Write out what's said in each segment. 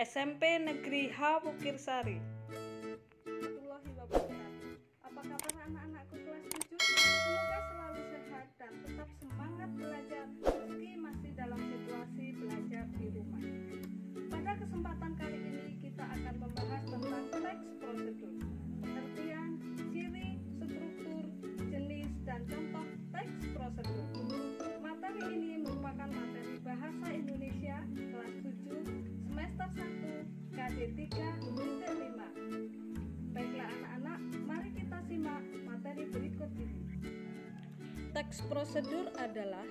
SMP Negeri H Wukirsari. Apa kabar anak-anakku kelas 7? Semoga selalu sehat dan tetap semangat belajar meski masih dalam situasi belajar di rumah. Pada kesempatan kali ini kita akan membahas tentang teks prosedur, pengertian, ciri, struktur, jenis, dan contoh teks prosedur. Materi ini merupakan materi Bahasa Indonesia kelas 7 semester 1 KD 3 unit 5. Baiklah anak-anak, mari kita simak materi berikut ini. Teks prosedur adalah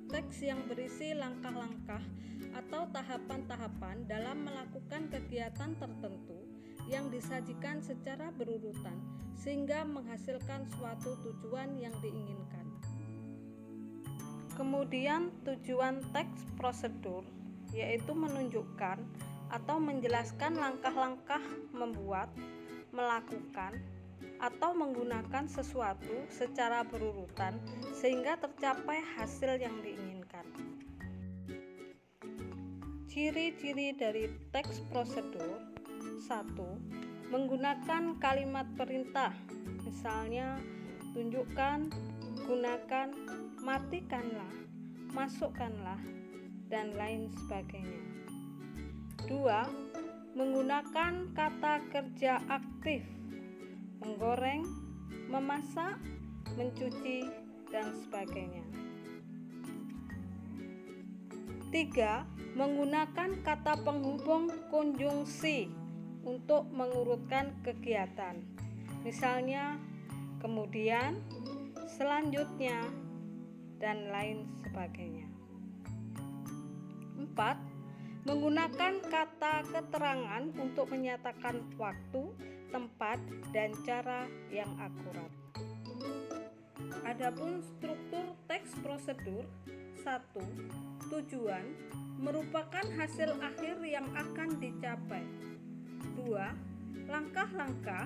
teks yang berisi langkah-langkah atau tahapan-tahapan dalam melakukan kegiatan tertentu yang disajikan secara berurutan sehingga menghasilkan suatu tujuan yang diinginkan. Kemudian tujuan teks prosedur yaitu menunjukkan atau menjelaskan langkah-langkah membuat, melakukan, atau menggunakan sesuatu secara berurutan sehingga tercapai hasil yang diinginkan. Ciri-ciri dari teks prosedur: 1. Menggunakan kalimat perintah, misalnya tunjukkan, gunakan, matikanlah, masukkanlah, dan lain sebagainya. 2. Menggunakan kata kerja aktif, menggoreng, memasak, mencuci, dan sebagainya. 3. Menggunakan kata penghubung konjungsi untuk mengurutkan kegiatan, misalnya kemudian, selanjutnya, dan lain sebagainya. 4. Menggunakan kata keterangan untuk menyatakan waktu, tempat, dan cara yang akurat. Adapun struktur teks prosedur: 1. Tujuan merupakan hasil akhir yang akan dicapai. 2. Langkah-langkah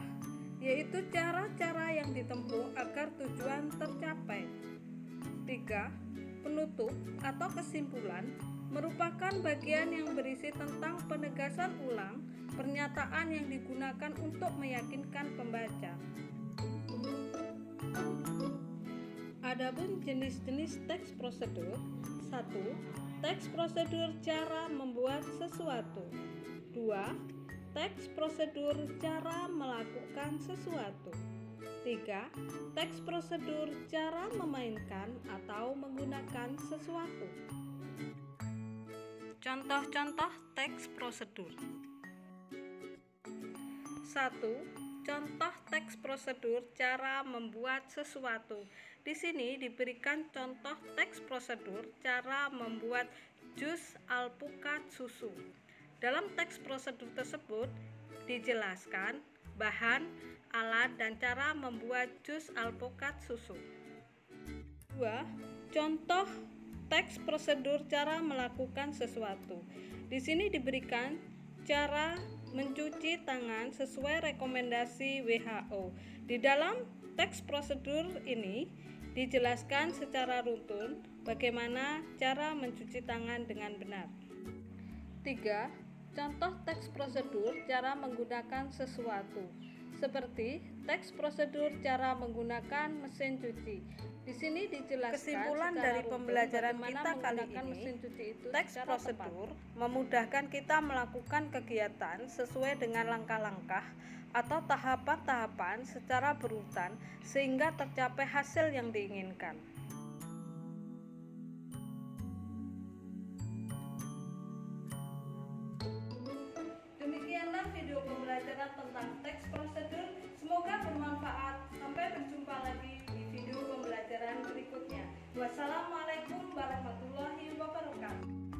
yaitu cara-cara yang ditempuh agar tujuan tercapai. 3. Penutup atau kesimpulan merupakan bagian yang berisi tentang penegasan ulang pernyataan yang digunakan untuk meyakinkan pembaca. Adapun jenis-jenis teks prosedur: 1. Teks prosedur cara membuat sesuatu. 2. Teks prosedur cara melakukan sesuatu. 3. Teks prosedur cara memainkan atau menggunakan sesuatu. Contoh-contoh teks prosedur. 1. Contoh teks prosedur cara membuat sesuatu. Di sini diberikan contoh teks prosedur cara membuat jus alpukat susu. Dalam teks prosedur tersebut dijelaskan bahan, alat, dan cara membuat jus alpukat susu. 2. Contoh teks prosedur cara melakukan sesuatu. Di sini diberikan cara mencuci tangan sesuai rekomendasi WHO. Di dalam teks prosedur ini dijelaskan secara runtun bagaimana cara mencuci tangan dengan benar. 3. Contoh teks prosedur cara menggunakan sesuatu, seperti teks prosedur cara menggunakan mesin cuci. Di sini dijelaskan kesimpulan dari pembelajaran kita kali ini, teks prosedur memudahkan kita melakukan kegiatan sesuai dengan langkah-langkah atau tahapan-tahapan secara berurutan sehingga tercapai hasil yang diinginkan. Demikianlah video pembelajaran tentang teks prosedur. Semoga bermanfaat. Sampai berjumpa lagi di video pembelajaran berikutnya. Wassalamualaikum warahmatullahi wabarakatuh.